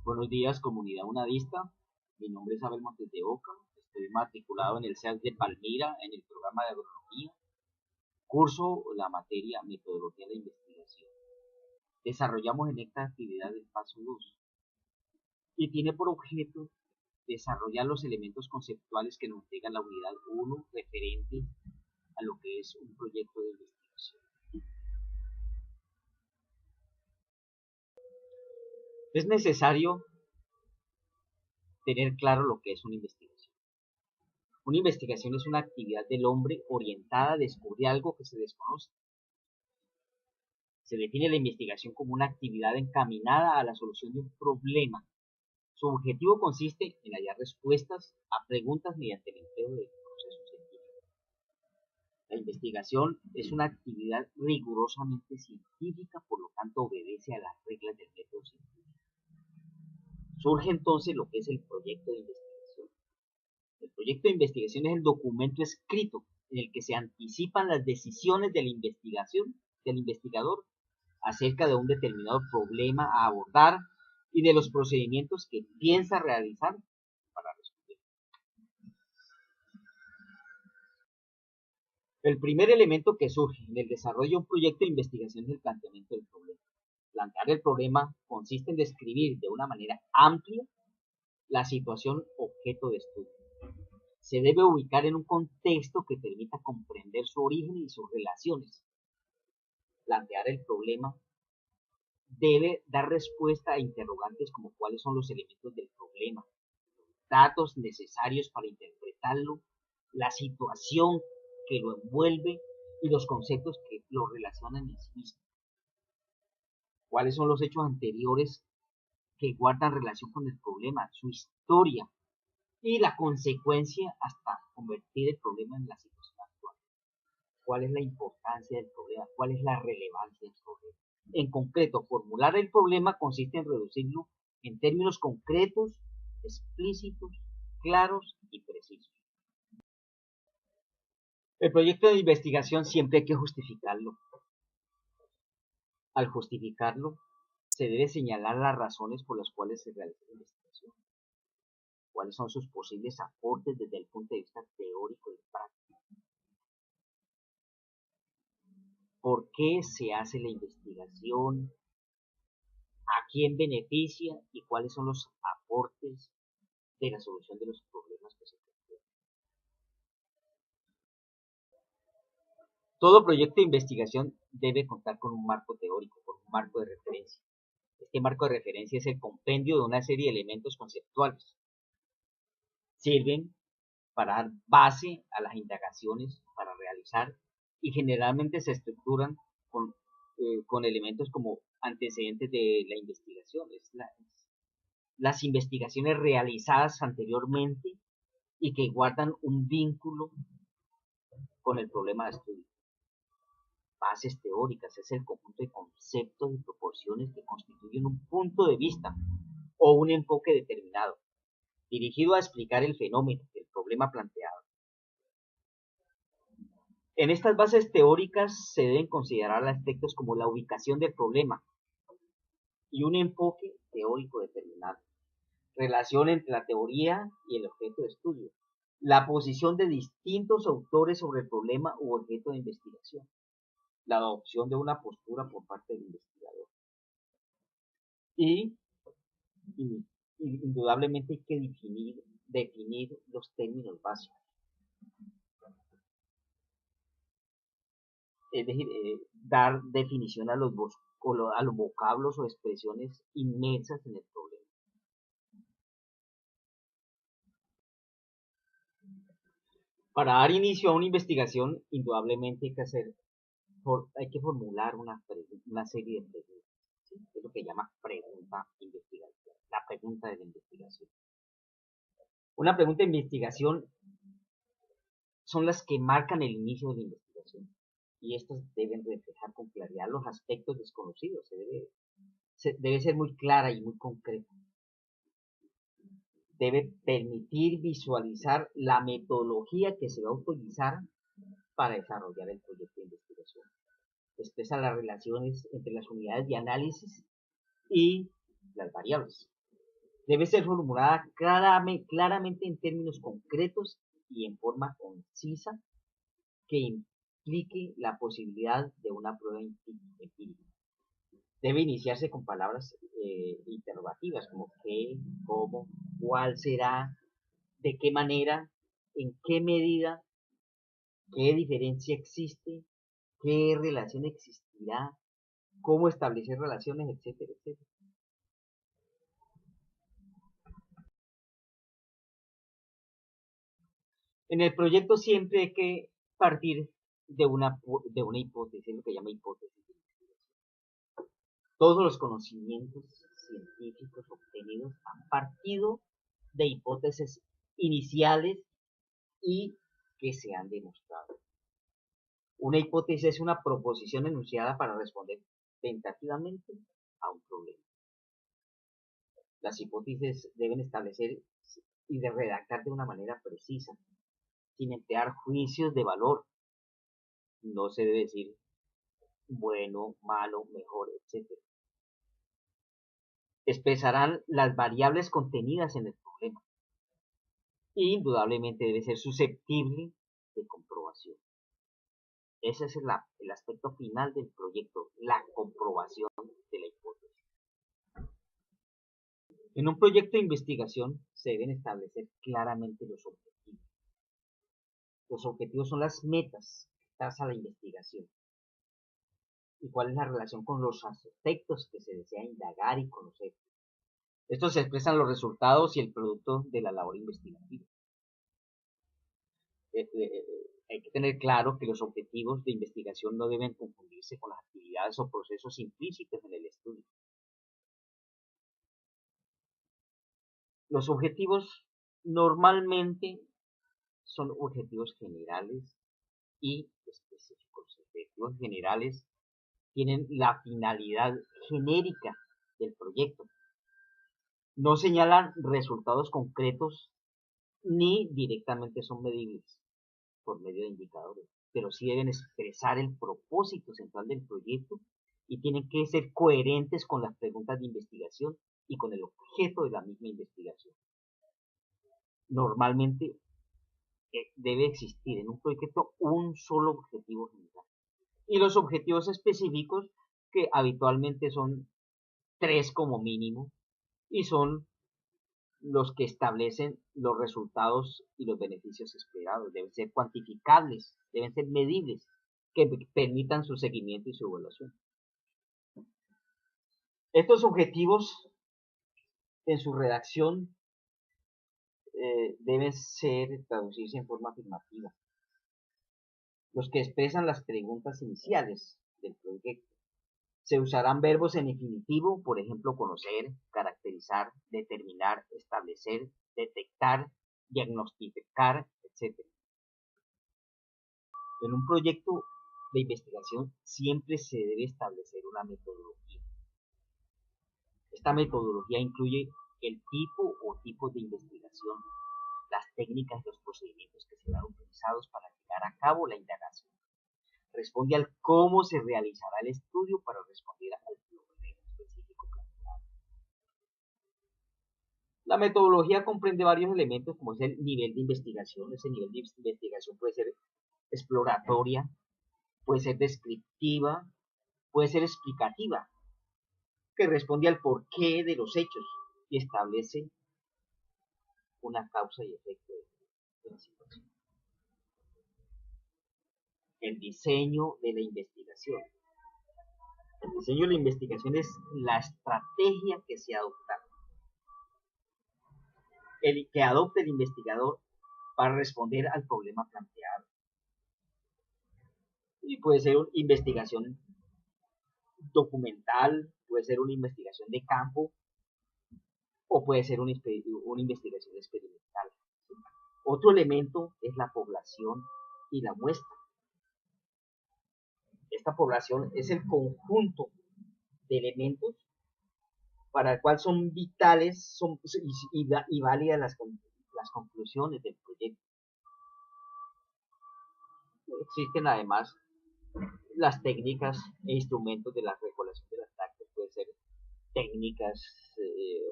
Buenos días, comunidad unadista. Mi nombre es Abel Montes de Oca. Estoy matriculado en el CEAS de Palmira en el programa de agronomía. Curso la materia metodología de investigación. Desarrollamos en esta actividad el paso 2 y tiene por objeto desarrollar los elementos conceptuales que nos entrega la unidad 1 referente a lo que es un proyecto de investigación. Es necesario tener claro lo que es una investigación. Una investigación es una actividad del hombre orientada a descubrir algo que se desconoce. Se define la investigación como una actividad encaminada a la solución de un problema. Su objetivo consiste en hallar respuestas a preguntas mediante el empleo de procesos científicos. La investigación es una actividad rigurosamente científica, por lo tanto obedece a las reglas del método científico. Surge entonces lo que es el proyecto de investigación. El proyecto de investigación es el documento escrito en el que se anticipan las decisiones de la investigación del investigador acerca de un determinado problema a abordar y de los procedimientos que piensa realizar para resolver. El primer elemento que surge en el desarrollo de un proyecto de investigación es el planteamiento del problema. Plantear el problema consiste en describir de una manera amplia la situación objeto de estudio. Se debe ubicar en un contexto que permita comprender su origen y sus relaciones. Plantear el problema debe dar respuesta a interrogantes como cuáles son los elementos del problema, datos necesarios para interpretarlo, la situación que lo envuelve y los conceptos que lo relacionan en sí mismo. ¿Cuáles son los hechos anteriores que guardan relación con el problema, su historia y la consecuencia hasta convertir el problema en la situación actual? ¿Cuál es la importancia del problema? ¿Cuál es la relevancia del problema? En concreto, formular el problema consiste en reducirlo en términos concretos, explícitos, claros y precisos. El proyecto de investigación siempre hay que justificarlo. Al justificarlo, se debe señalar las razones por las cuales se realiza la investigación, cuáles son sus posibles aportes desde el punto de vista teórico y práctico, por qué se hace la investigación, a quién beneficia y cuáles son los aportes de la solución de los problemas que se plantean. Todo proyecto de investigación debe contar con un marco teórico, con un marco de referencia. Este marco de referencia es el compendio de una serie de elementos conceptuales. Sirven para dar base a las indagaciones para realizar y generalmente se estructuran con elementos como antecedentes de la investigación. Las investigaciones realizadas anteriormente y que guardan un vínculo con el problema de estudio. Bases teóricas es el conjunto de conceptos y proporciones que constituyen un punto de vista o un enfoque determinado, dirigido a explicar el fenómeno, el problema planteado. En estas bases teóricas se deben considerar aspectos como la ubicación del problema y un enfoque teórico determinado, relación entre la teoría y el objeto de estudio, la posición de distintos autores sobre el problema u objeto de investigación, la adopción de una postura por parte del investigador. Y indudablemente hay que definir los términos básicos. Es decir, dar definición a los vocablos o expresiones inmersas en el problema. Para dar inicio a una investigación, indudablemente hay que formular una serie de preguntas. ¿Sí? Es lo que llama pregunta investigación, la pregunta de la investigación. Una pregunta de investigación son las que marcan el inicio de la investigación y estas deben reflejar con claridad los aspectos desconocidos. Debe ser muy clara y muy concreta. Debe permitir visualizar la metodología que se va a utilizar para desarrollar el proyecto de investigación. Expresa las relaciones entre las unidades de análisis y las variables. Debe ser formulada claramente en términos concretos y en forma concisa que implique la posibilidad de una prueba empírica. Debe iniciarse con palabras interrogativas como qué, cómo, cuál será, de qué manera, en qué medida, qué diferencia existe, qué relación existirá, cómo establecer relaciones, etcétera, etcétera. En el proyecto siempre hay que partir de una hipótesis, lo que llama hipótesis de investigación. Todos los conocimientos científicos obtenidos han partido de hipótesis iniciales y que se han demostrado. Una hipótesis es una proposición enunciada para responder tentativamente a un problema. Las hipótesis deben establecer y de redactar de una manera precisa, sin emplear juicios de valor. No se debe decir bueno, malo, mejor, etc. Expresarán las variables contenidas en el problema e indudablemente debe ser susceptible de comprobación. Ese es el aspecto final del proyecto, la comprobación de la hipótesis. En un proyecto de investigación se deben establecer claramente los objetivos. Los objetivos son las metas que traza la investigación y cuál es la relación con los aspectos que se desea indagar y conocer. Estos se expresan los resultados y el producto de la labor investigativa. Hay que tener claro que los objetivos de investigación no deben confundirse con las actividades o procesos implícitos en el estudio. Los objetivos normalmente son objetivos generales y específicos. Los objetivos generales tienen la finalidad genérica del proyecto. No señalan resultados concretos ni directamente son medibles por medio de indicadores, pero sí deben expresar el propósito central del proyecto y tienen que ser coherentes con las preguntas de investigación y con el objeto de la misma investigación. Normalmente debe existir en un proyecto un solo objetivo general. Y los objetivos específicos, que habitualmente son 3 como mínimo, y son los que establecen los resultados y los beneficios esperados. Deben ser cuantificables, deben ser medibles, que permitan su seguimiento y su evaluación. Estos objetivos en su redacción deben traducirse en forma afirmativa. Los que expresan las preguntas iniciales del proyecto. Se usarán verbos en infinitivo, por ejemplo, conocer, caracterizar, determinar, establecer, detectar, diagnosticar, etc. En un proyecto de investigación siempre se debe establecer una metodología. Esta metodología incluye el tipo o tipos de investigación, las técnicas y los procedimientos que serán utilizados para llevar a cabo la indagación. Responde al cómo se realizará el estudio para responder al problema específico planteado. La metodología comprende varios elementos como es el nivel de investigación. Ese nivel de investigación puede ser exploratoria, puede ser descriptiva, puede ser explicativa, que responde al porqué de los hechos y establece una causa y efecto de la situación. El diseño de la investigación. El diseño de la investigación es la estrategia que se adopta, que adopte el investigador para responder al problema planteado. Y puede ser una investigación documental, puede ser una investigación de campo o puede ser una investigación experimental. Otro elemento es la población y la muestra. Esta población es el conjunto de elementos para el cual son vitales y válidas las conclusiones del proyecto. Existen además las técnicas e instrumentos de la recolección de las actas, pueden ser técnicas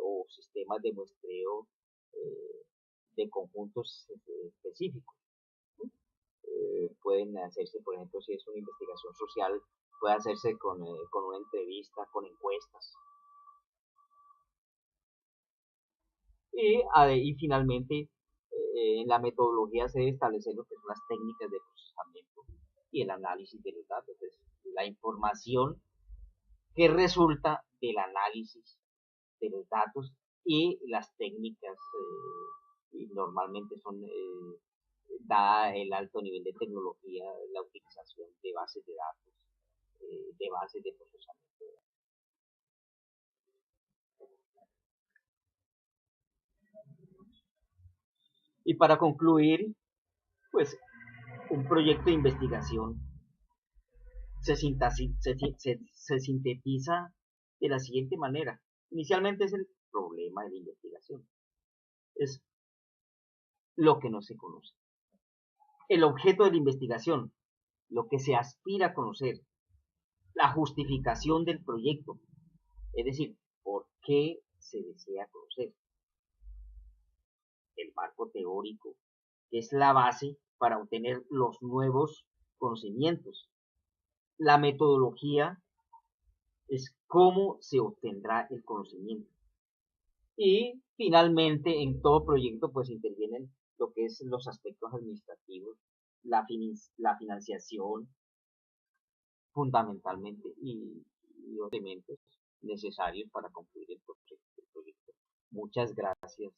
o sistemas esquemas de muestreo de conjuntos específicos. Pueden hacerse, por ejemplo, si es una investigación social, puede hacerse con una entrevista, con encuestas. Y finalmente, en la metodología se debe establecer lo que son las técnicas de procesamiento y el análisis de los datos. Es la información que resulta del análisis de los datos y las técnicas normalmente son, dada el alto nivel de tecnología, la utilización de bases de datos, de bases de procesamiento de datos. Y para concluir, pues un proyecto de investigación se sintetiza de la siguiente manera. Inicialmente es el problema de la investigación. Es lo que no se conoce. El objeto de la investigación, lo que se aspira a conocer. La justificación del proyecto, es decir, por qué se desea conocer. El marco teórico, que es la base para obtener los nuevos conocimientos. La metodología es cómo se obtendrá el conocimiento. Y finalmente, en todo proyecto, pues intervienen lo que es los aspectos administrativos, la financiación, fundamentalmente, y otros elementos necesarios para concluir el proyecto. Muchas gracias.